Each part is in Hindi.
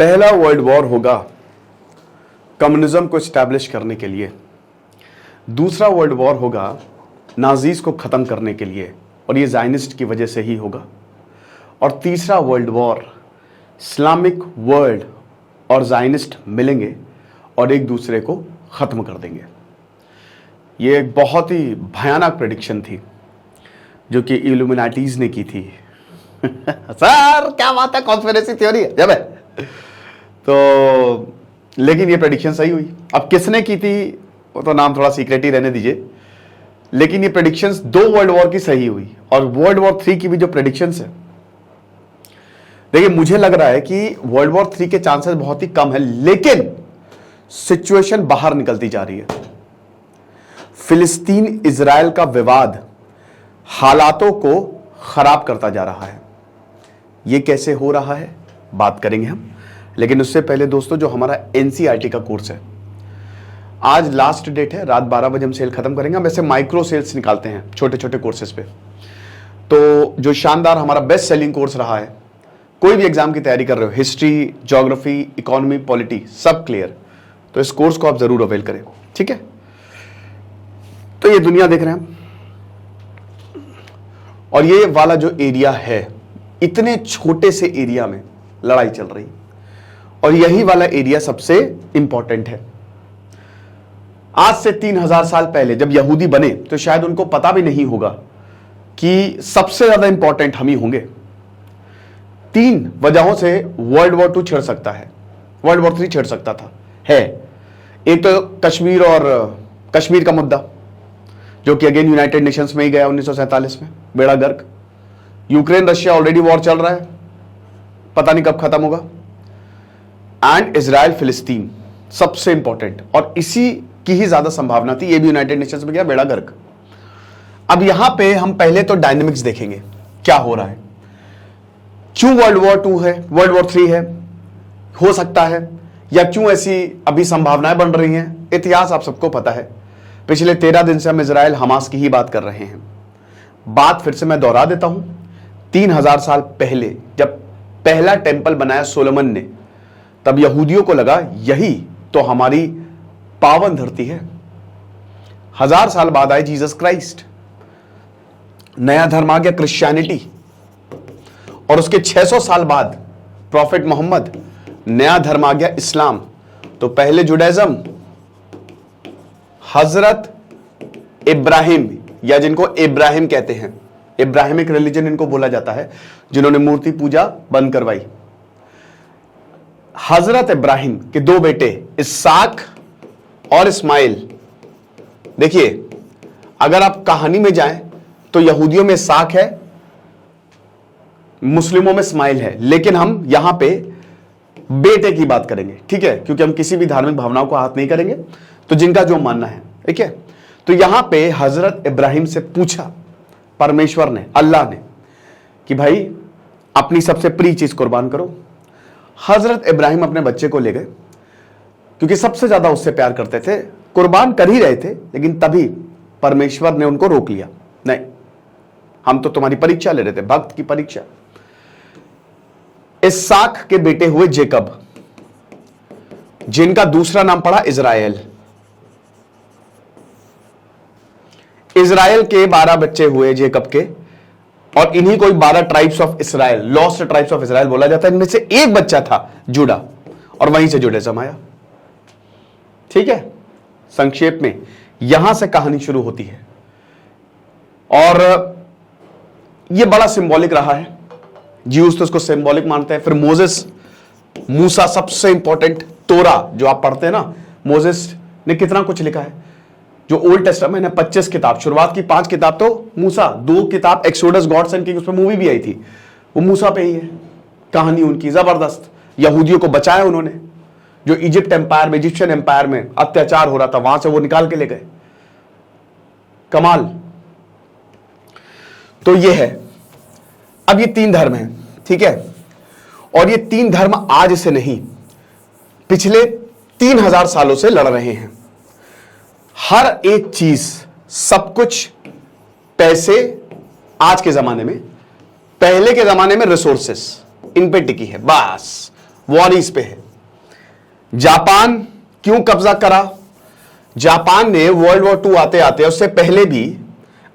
पहला वर्ल्ड वॉर होगा कम्युनिज्म को स्टैब्लिश करने के लिए, दूसरा वर्ल्ड वॉर होगा नाजीज को खत्म करने के लिए और ये जायनिस्ट की वजह से ही होगा, और तीसरा वर्ल्ड वॉर इस्लामिक वर्ल्ड और जायनिस्ट मिलेंगे और एक दूसरे को खत्म कर देंगे। ये एक बहुत ही भयानक प्रेडिक्शन थी जो कि इल्यूमिनाटीज ने की थी। सर क्या बात है, कॉन्स्पिरेसी थ्योरी है जब है तो, लेकिन ये प्रेडिक्शन सही हुई। अब किसने की थी वो तो नाम थोड़ा सीक्रेट ही रहने दीजिए, लेकिन ये प्रेडिक्शंस दो वर्ल्ड वॉर की सही हुई और वर्ल्ड वॉर 3 की भी जो प्रेडिक्शंस है, देखिए मुझे लग रहा है कि वर्ल्ड वॉर 3 के चांसेस बहुत ही कम है, लेकिन सिचुएशन बाहर निकलती जा रही है। फिलिस्तीन इजराइल का विवाद हालातों को खराब करता जा रहा है। यह कैसे हो रहा है बात करेंगे हम, लेकिन उससे पहले दोस्तों जो हमारा एनसीईआरटी का कोर्स है, आज लास्ट डेट है, रात 12 बजे हम सेल खत्म करेंगे। हम वैसे माइक्रो सेल्स निकालते हैं छोटे छोटे कोर्सेज पे, तो जो शानदार हमारा बेस्ट सेलिंग कोर्स रहा है, कोई भी एग्जाम की तैयारी कर रहे हो, हिस्ट्री, ज्योग्राफी, इकोनॉमी, पॉलिटी, सब क्लियर, तो इस कोर्स को आप जरूर अवेल करें, ठीक है। तो ये दुनिया देख रहे हैं हम, और ये वाला जो एरिया है, इतने छोटे से एरिया में लड़ाई चल रही, और यही वाला एरिया सबसे इंपॉर्टेंट है। आज से 3000 साल पहले जब यहूदी बने तो शायद उनको पता भी नहीं होगा कि सबसे ज्यादा इंपॉर्टेंट हम ही होंगे। 3 वजहों से वर्ल्ड वॉर 2 छिड़ सकता है, वर्ल्ड वॉर 3 छिड़ सकता था है। एक तो कश्मीर और कश्मीर का मुद्दा, जो कि अगेन यूनाइटेड नेशंस में ही गया 1947 में, बेड़ा गर्क। यूक्रेन रशिया ऑलरेडी वॉर चल रहा है, पता नहीं कब खत्म होगा। एंड इजराइल फिलिस्तीन सबसे इंपॉर्टेंट, और इसी की ही ज्यादा संभावना थी, ये भी यूनाइटेड नेशंस में गया, बेड़ा गर्क। अब यहां पे हम पहले तो डायनेमिक्स देखेंगे क्या हो रहा है, क्यों वर्ल्ड वॉर 2 है, वर्ल्ड वॉर 3 है, हो सकता है, या क्यों ऐसी अभी संभावनाएं बन रही हैं। इतिहास आप सबको पता है, पिछले 13 दिन से हम इजराइल हमास की ही बात कर रहे हैं। बात फिर से मैं दोहरा देता हूं, 3000 साल पहले जब पहला टेंपल बनाया सोलोमन ने, तब यहूदियों को लगा यही तो हमारी पावन धरती है। 1000 साल बाद आए जीसस क्राइस्ट, नया धर्म आ गया क्रिश्चियनिटी, और उसके 600 साल बाद प्रॉफिट मोहम्मद, नया धर्म आ गया इस्लाम। तो पहले जुडाइज्म, हजरत इब्राहिम, या जिनको इब्राहिम कहते हैं, इब्राहिमिक रिलीजन इनको बोला जाता है, जिन्होंने मूर्ति पूजा बंद करवाई। हजरत इब्राहिम के 2 बेटे इसहाक और इस्माइल। देखिए अगर आप कहानी में जाएं तो यहूदियों में इसहाक है, मुस्लिमों में इस्माइल है, लेकिन हम यहां पे बेटे की बात करेंगे, ठीक है, क्योंकि हम किसी भी धार्मिक भावनाओं को हाथ नहीं करेंगे, तो जिनका जो मानना है, ठीक है। तो यहां पे हजरत इब्राहिम से पूछा परमेश्वर ने, अल्लाह ने, कि भाई अपनी सबसे प्रिय चीज कुर्बान करो। हजरत इब्राहिम अपने बच्चे को ले गए, क्योंकि सबसे ज्यादा उससे प्यार करते थे, कुर्बान कर ही रहे थे, लेकिन तभी परमेश्वर ने उनको रोक लिया, नहीं हम तो तुम्हारी परीक्षा ले रहे थे, भक्त की परीक्षा। इसहाक के बेटे हुए जेकब, जिनका दूसरा नाम पड़ा इजराइल। इजराइल के 12 बच्चे हुए जेकब के, और इन्हीं को 12 tribes of Israel, lost tribes of Israel बोला जाता है। इनमें से एक बच्चा था जूडा, और वहीं से जुडाइज्म आया, ठीक है। संक्षेप में यहां से कहानी शुरू होती है, और यह बड़ा सिंबॉलिक रहा है। ज्यूस तो उसको सिंबॉलिक मानते हैं। फिर मोसेस, मूसा, सबसे इंपॉर्टेंट तोरा जो आप पढ़ते हैं ना, मोसेस ने कितना कुछ लिखा है। जो ओल्ड टेस्टामेंट है 25 किताब, शुरुआत की 5 किताब तो मूसा, 2 किताब एक्सोडस गॉड्स एंड किंग्स, उस पर मूवी भी आई थी, वो मूसा पे ही है। कहानी उनकी जबरदस्त, यहूदियों को बचाया उन्होंने, जो इजिप्ट एम्पायर में, इजिप्शियन एम्पायर में अत्याचार हो रहा था, वहां से वो निकाल के ले गए, कमाल। तो ये है। अब ये 3 धर्म हैं, ठीक है, और ये 3 धर्म आज से नहीं, पिछले 3000 सालों से लड़ रहे हैं। हर एक चीज, सब कुछ, पैसे आज के जमाने में, पहले के जमाने में रिसोर्सेस, इन पे टिकी है। बस वॉर इस पे है। जापान क्यों कब्जा करा? जापान ने वर्ल्ड वॉर 2 आते आते, उससे पहले भी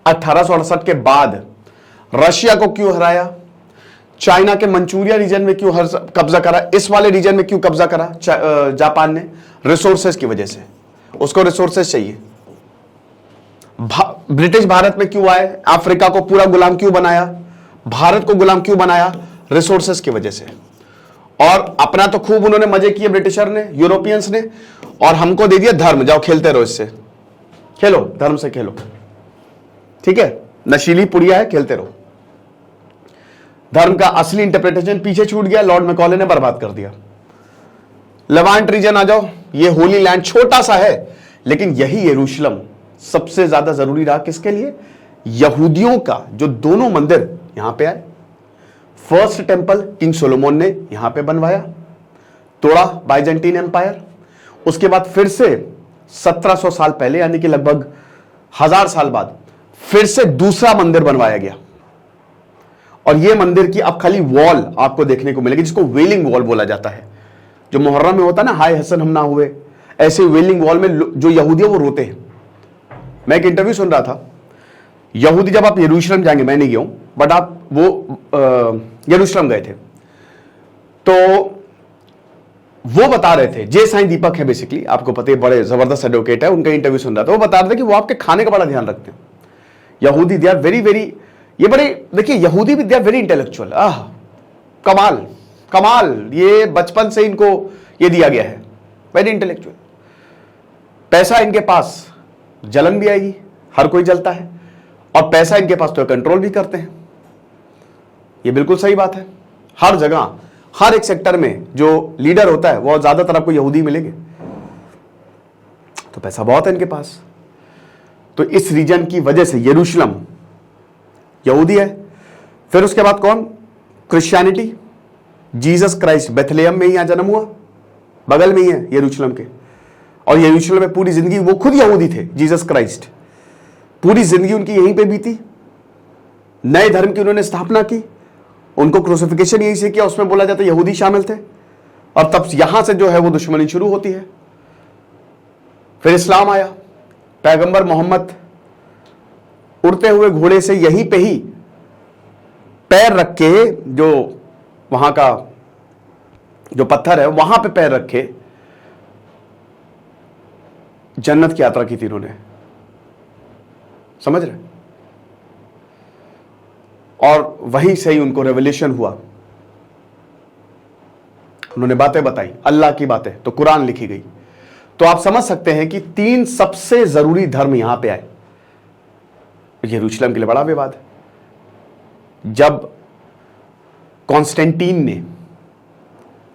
1868 के बाद रशिया को क्यों हराया? चाइना के मंचूरिया रीजन में क्यों कब्जा करा? इस वाले रीजन में क्यों कब्जा करा जापान ने? रिसोर्सेज की वजह से, उसको रिसोर्सेज चाहिए। ब्रिटिश भारत में क्यों आए? अफ्रीका को पूरा गुलाम क्यों बनाया? भारत को गुलाम क्यों बनाया? रिसोर्सेज की वजह से। और अपना तो खूब उन्होंने मजे किए ब्रिटिशर ने, यूरोपियंस ने, और हमको दे दिया धर्म, जाओ खेलते रहो, इससे खेलो, धर्म से खेलो, ठीक है, नशीली पुड़िया है, खेलते रहो। धर्म का असली इंटरप्रिटेशन पीछे छूट गया, लॉर्ड मैकॉले ने बर्बाद कर दिया। लेवांट रीजन आ जाओ, ये होली लैंड छोटा सा है, लेकिन यही यरूशलेम सबसे ज्यादा जरूरी रहा किसके लिए? यहूदियों का, जो दोनों मंदिर यहां पे आए। फर्स्ट टेंपल किंग सोलोमन ने यहां पे बनवाया, तोड़ा बाइजेंटीन एम्पायर। उसके बाद फिर से 1700 साल पहले, यानी कि लगभग 1000 साल बाद, फिर से दूसरा मंदिर बनवाया गया। और यह मंदिर की अब खाली वॉल आपको देखने को मिलेगी, जिसको वेलिंग वॉल बोला जाता है। जो मुहर्रम में होता है ना, हाय हसन हम ना हुए, ऐसे वेलिंग वॉल में जो यहूदी है वो रोते हैं। मैं एक इंटरव्यू सुन रहा था, यहूदी जब आप यरूशलेम जाएंगे, मैं नहीं गया हूं, बट आप वो यरूशलेम गए थे, तो वो बता रहे थे, जे साईं दीपक है बेसिकली, आपको पता है, बड़े जबरदस्त एडवोकेट है, उनका इंटरव्यू सुन रहा था। वो बता रहे थे कि वो आपके खाने का बड़ा ध्यान रखते हैं। यहूदी दे आर वेरी वेरी, ये बड़े, देखिए यहूदी भी दे आर वेरी इंटेलेक्चुअल। कमाल कमाल, ये बचपन से इनको ये दिया गया है, वेरी इंटेलेक्चुअल। पैसा इनके पास, जलन भी आएगी, हर कोई जलता है, और पैसा इनके पास तो कंट्रोल भी करते हैं। ये बिल्कुल सही बात है। हर जगह, हर एक सेक्टर में जो लीडर होता है वो ज्यादातर आपको यहूदी मिलेंगे, तो पैसा बहुत है इनके पास। तो इस रीजन की वजह से यरूशलेम यहूदी है। फिर उसके बाद कौन? क्रिश्चियनिटी। जीसस क्राइस्ट बेथलेहम में ही यहां जन्म हुआ, बगल में ही है यरूशलेम के। और यरूशलेम में पूरी जिंदगी, वो खुद यहूदी थे, जीसस क्राइस्ट, पूरी जिंदगी उनकी यहीं पे बीती। नए धर्म की उन्होंने स्थापना की, उनको क्रूसिफिकेशन यहीं से किया, उसमें बोला जाता है यहूदी शामिल थे, और तब यहां से जो है वो दुश्मनी शुरू होती है। फिर इस्लाम आया, पैगंबर मोहम्मद उड़ते हुए घोड़े से यहीं पे ही पैर रख के, जो वहां का जो पत्थर है वहां पे पैर रखे, जन्नत की यात्रा की थी इन्होंने, समझ रहे? और वहीं से ही उनको रेवल्यूशन हुआ, उन्होंने बातें बताई, अल्लाह की बातें, तो कुरान लिखी गई। तो आप समझ सकते हैं कि 3 सबसे जरूरी धर्म यहां पे आए। यरूशलेम के लिए बड़ा विवाद है। जब कॉन्स्टेंटीन ने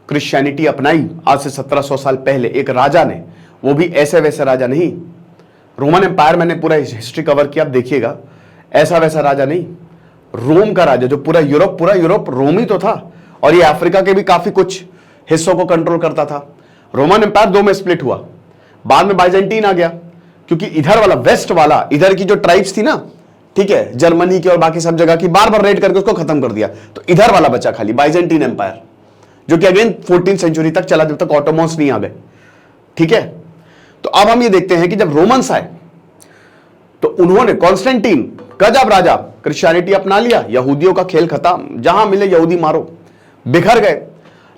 क्रिश्चियनिटी अपनाई, आज से 1700 साल पहले, एक राजा ने, वो भी ऐसे वैसे राजा नहीं, रोमन एम्पायर, मैंने पूरा हिस्ट्री कवर किया, आप देखिएगा, ऐसा वैसा राजा नहीं, रोम का राजा, जो पूरा यूरोप रोम ही तो था, और ये अफ्रीका के भी काफी कुछ हिस्सों को कंट्रोल करता था। रोमन एम्पायर 2 में स्प्लिट हुआ, बाद में बाइजेंटीन आ गया, क्योंकि इधर वाला, वेस्ट वाला, इधर की जो ट्राइब्स थी ना, ठीक है, जर्मनी की और बाकी सब जगह की, बार बार रेड करके उसको खत्म कर दिया। तो इधर वाला बचा खाली बाइजेंटीन एम्पायर, जो कि अगेन 14वीं सेंचुरी तक चला, जब तक ऑटोमन्स नहीं आ गए, ठीक है। तो अब हम ये देखते हैं कि जब रोमन्स आए, तो उन्होंने, कॉन्स्टेंटीन गजब राजा, क्रिश्चियनिटी अपना लिया, यहूदियों का खेल खत्म, जहां मिले यहूदी मारो, बिखर गए।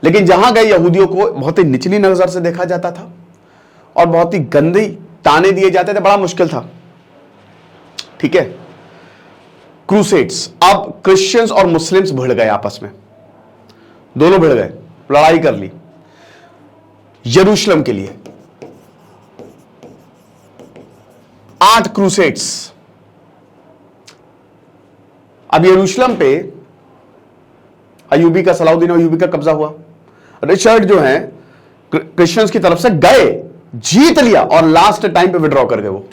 लेकिन जहां गए यहूदियों को बहुत ही निचली नजर से देखा जाता था, और बहुत ही गंदी ताने दिए जाते थे, बड़ा मुश्किल था, ठीक है। क्रूसेड्स, अब क्रिश्चियंस और मुस्लिम्स भिड़ गए आपस में, दोनों भिड़ गए, लड़ाई कर ली यरूशलेम के लिए। 8 क्रूसेड्स। अब यरूशलेम पे अयूबी का, सलाउद्दीन अयूबी का कब्जा हुआ। रिचर्ड जो है क्रिश्चियंस की तरफ से गए, जीत लिया, और लास्ट टाइम पे विड्रॉ कर गए वो।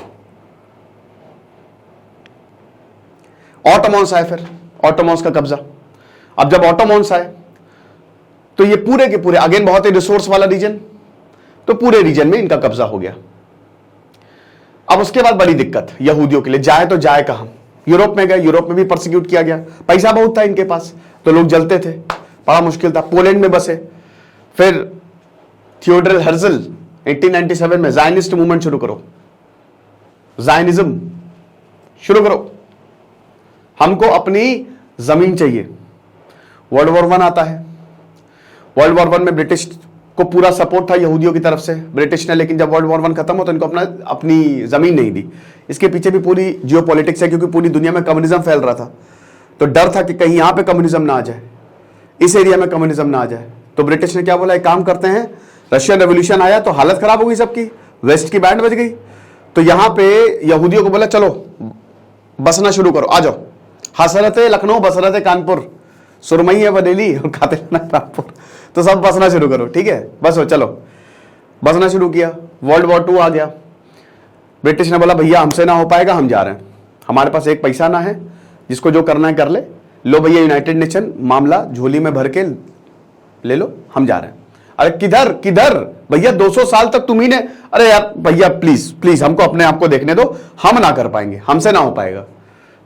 ऑटोमन्स आए, फिर ऑटोमन्स का कब्जा। अब जब ऑटोमन्स आए, तो ये पूरे के पूरे, अगेन बहुत ही रिसोर्स वाला रीजन, तो पूरे रीजन में इनका कब्जा हो गया। अब उसके बाद बड़ी दिक्कत यहूदियों के लिए, जाए तो जाए कहां? यूरोप में गए, यूरोप में भी परसिक्यूट किया गया, पैसा बहुत था इनके पास, तो लोग जलते थे, बड़ा मुश्किल था। पोलैंड में बसे, फिर थियोडर हर्जल 1897 में जायनिस्ट मूवमेंट शुरू करो, जायनिज्म शुरू करो, हमको अपनी जमीन चाहिए। वर्ल्ड वॉर 1 आता है। वर्ल्ड वॉर 1 में ब्रिटिश को पूरा सपोर्ट था यहूदियों की तरफ से, ब्रिटिश ने, लेकिन जब वर्ल्ड वॉर 1 खत्म हो तो इनको अपनी जमीन नहीं दी। इसके पीछे भी पूरी जियोपॉलिटिक्स है, क्योंकि पूरी दुनिया में कम्युनिज्म फैल रहा था, तो डर था कि कहीं यहां पे कम्युनिज्म ना आ जाए, इस एरिया में कम्युनिज्म ना आ जाए। तो ब्रिटिश ने क्या बोला, एक काम करते हैं, रशियन रेवोल्यूशन आया तो हालत खराब हो गई सबकी, वेस्ट की बैंड बज गई, तो यहां पे यहूदियों को बोला चलो बसना शुरू करो, आ जाओ। हसरत लखनऊ, बसरत कानपुर, सुरमई है बरेली और कातिल कानपुर, तो सब बसना शुरू करो, ठीक है, बस हो, चलो बसना शुरू किया। वर्ल्ड वॉर 2 आ गया। ब्रिटिश ने बोला भैया हमसे ना हो पाएगा, हम जा रहे हैं, हमारे पास एक पैसा ना है, जिसको जो करना है कर ले, लो भैया यूनाइटेड नेशन मामला झोली में भर के ले लो, हम जा रहे हैं। अरे किधर किधर भैया, 200 साल तक तुम ही ने, अरे यार भैया प्लीज प्लीज हमको अपने आप को देखने दो, हम ना कर पाएंगे, हमसे ना हो पाएगा,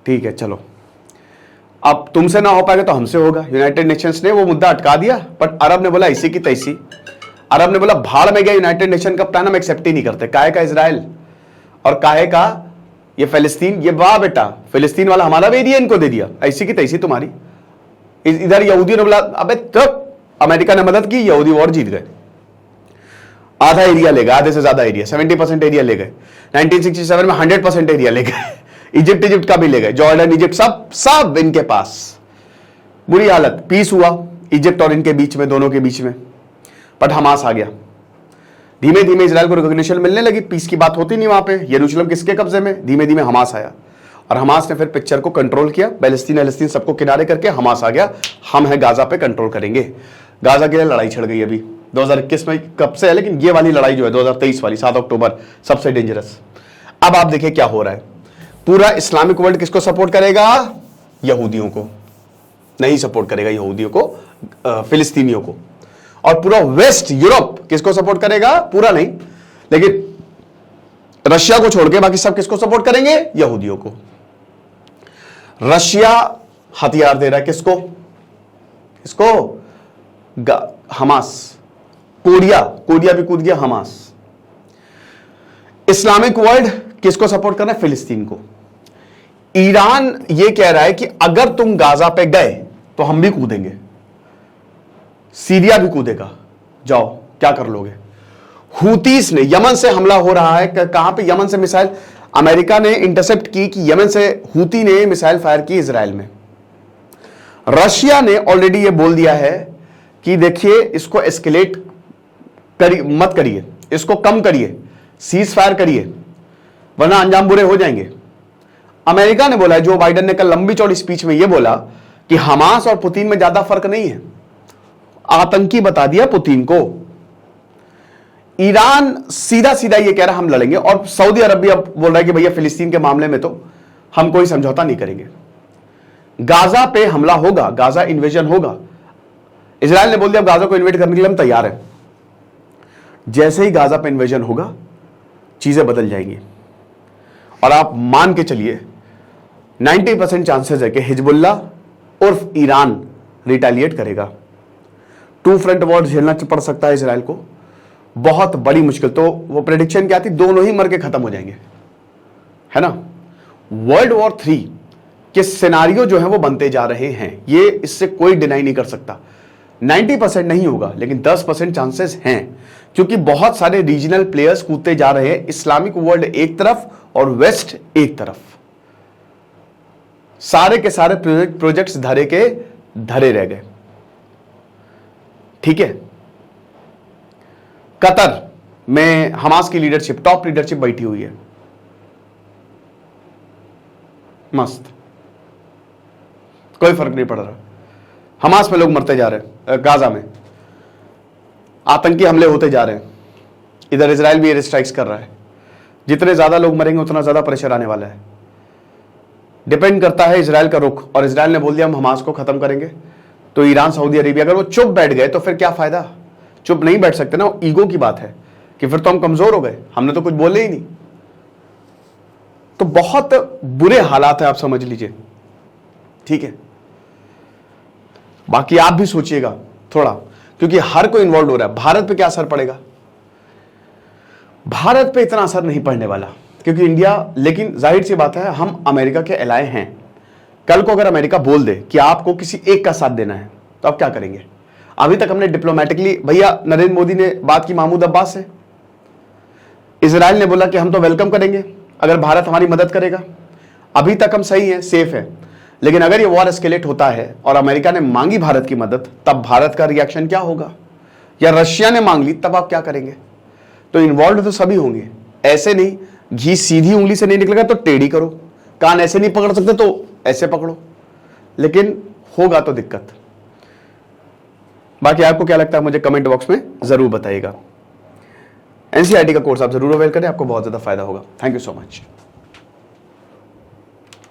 ठीक है चलो, अब तुमसे ना हो पाएगा तो हमसे होगा। यूनाइटेड नेशंस ने वो मुद्दा अटका दिया, बट अरब ने बोला इसी की तैसी, अरब ने बोला भाड़ में गया, यूनाइटेड नेशन का प्लान हम एक्सेप्ट ही नहीं करते, काहे का इजराइल और काहे का ये फिलिस्तीन, ये वाह बेटा फिलिस्तीन वाला हमारा भी एरिया इनको दे दिया, ऐसी की तैसी तुम्हारी। इधर यहूदियों ने बोला अबे तब अमेरिका ने मदद की, यहूदी वॉर जीत गए, आधा एरिया ले गए, आधे से ज्यादा एरिया, 70% एरिया ले गए। 1967 में 100% एरिया ले गए, इजिप्ट का भी ले गए, जॉर्डन इजिप्ट सब इनके पास, बुरी हालत। पीस हुआ इजिप्ट और इनके बीच में, दोनों के बीच में, बट हमास आ गया। धीमे धीमे इजराइल को रिकॉग्निशन मिलने लगी, पीस की बात होती नहीं वहां पे, यरूशलेम किसके कब्जे में, धीमे धीमे हमास आया, और हमास ने फिर पिक्चर को कंट्रोल किया, पैलेस्टीन सबको किनारे करके हमास आ गया, हम है गाजा पे कंट्रोल करेंगे। गाजा के लिए लड़ाई छिड़ गई अभी 2021 में, कब से है, लेकिन ये वाली लड़ाई जो है 2023 वाली 7 अक्टूबर सबसे डेंजरस। अब आप देखिए क्या हो रहा है, पूरा इस्लामिक वर्ल्ड किसको सपोर्ट करेगा, यहूदियों को नहीं सपोर्ट करेगा, यहूदियों को, फिलिस्तीनियों को, और पूरा वेस्ट यूरोप किसको सपोर्ट करेगा, पूरा नहीं लेकिन रशिया को छोड़ के बाकी सब किसको सपोर्ट करेंगे, यहूदियों को। रशिया हथियार दे रहा है किसको, हमास, कोरिया भी कूद गया, हमास। इस्लामिक वर्ल्ड किसको सपोर्ट करना है, फिलिस्तीन को। ईरान यह कह रहा है कि अगर तुम गाजा पे गए तो हम भी कूदेंगे, सीरिया भी कूदेगा, जाओ क्या कर लोगे। हूतीस ने, यमन से हमला हो रहा है, कहां पे, यमन से मिसाइल अमेरिका ने इंटरसेप्ट की कि यमन से हूती ने मिसाइल फायर की इजराइल में। रशिया ने ऑलरेडी यह बोल दिया है कि देखिए इसको एस्केलेट मत करिए, इसको कम करिए, सीज फायर करिए, वरना अंजाम बुरे हो जाएंगे। अमेरिका ने बोला है, जो बाइडेन ने कल लंबी चौड़ी स्पीच में यह बोला कि हमास और पुतिन में ज्यादा फर्क नहीं है, आतंकी बता दिया पुतिन को। ईरान सीधा सीधा यह कह रहा हम लड़ेंगे, और सऊदी अरब भी अब बोल रहा है कि भैया फिलिस्तीन के मामले में तो हम कोई समझौता नहीं करेंगे। गाजा पे हमला होगा, गाजा इन्वेजन होगा, इजराइल ने बोल दिया गाजा को इन्वेट करने के लिए हम तैयार हैं। जैसे ही गाजा पे इन्वेजन होगा चीजें बदल जाएंगी, और आप मान के चलिए 90% चांसेस है कि हिजबुल्ला उर्फ ईरान रिटेलिएट करेगा। 2 फ्रंट वॉर झेलना पड़ सकता है इजराइल को, बहुत बड़ी मुश्किल। तो वो प्रेडिक्शन क्या थी, दोनों ही मर के खत्म हो जाएंगे, है ना। वर्ल्ड वॉर 3 के सिनारियो जो है वो बनते जा रहे हैं, ये इससे कोई डिनाई नहीं कर सकता। 90% नहीं होगा, लेकिन 10% चांसेस हैं, क्योंकि बहुत सारे रीजनल प्लेयर्स कूदते जा रहे हैं, इस्लामिक वर्ल्ड एक तरफ और वेस्ट एक तरफ। सारे के सारे प्रोजेक्ट्स धरे के धरे रह गए, ठीक है। कतर में हमास की लीडरशिप, टॉप लीडरशिप बैठी हुई है, मस्त, कोई फर्क नहीं पड़ रहा। हमास में लोग मरते जा रहे हैं, गाजा में आतंकी हमले होते जा रहे हैं, इधर इजराइल भी एयर स्ट्राइक्स कर रहा है। जितने ज्यादा लोग मरेंगे उतना ज्यादा प्रेशर आने वाला है। डिपेंड करता है इजराइल का रुख, और इजराइल ने बोल दिया हम हमास को खत्म करेंगे, तो ईरान सऊदी अरेबिया अगर वो चुप बैठ गए तो फिर क्या फायदा। चुप नहीं बैठ सकते ना, ईगो की बात है कि फिर तो हम कमजोर हो गए, हमने तो कुछ बोले ही नहीं। तो बहुत बुरे हालात है, आप समझ लीजिए, ठीक है। बाकी आप भी सोचिएगा थोड़ा, क्योंकि हर कोई इन्वॉल्व हो रहा है। भारत पे क्या असर पड़ेगा? भारत पे इतना असर नहीं पड़ने वाला, क्योंकि इंडिया, लेकिन जाहिर सी बात है हम अमेरिका के एलाय हैं। कल को अगर अमेरिका बोल दे कि आपको किसी एक का साथ देना है तो आप क्या करेंगे? अभी तक हमने डिप्लोमेटिकली, भैया नरेंद्र मोदी ने बात की महमूद अब्बास से, इजराइल ने बोला कि हम तो वेलकम करेंगे अगर भारत हमारी मदद करेगा। अभी तक हम सही हैं, सेफ है। लेकिन अगर ये वॉर एस्केलेट होता है और अमेरिका ने मांगी भारत की मदद, तब भारत का रिएक्शन क्या होगा? या रशिया ने मांग ली, तब आप क्या करेंगे? तो इन्वॉल्व तो सभी होंगे। ऐसे नहीं, घी सीधी उंगली से नहीं निकलेगा तो टेढ़ी करो, कान ऐसे नहीं पकड़ सकते तो ऐसे पकड़ो, लेकिन होगा तो दिक्कत। बाकी आपको क्या लगता है मुझे कमेंट बॉक्स में जरूर बताइएगा। एनसीईआरटी का कोर्स आप जरूर अवेल करें, आपको बहुत ज्यादा फायदा होगा। Thank you so much.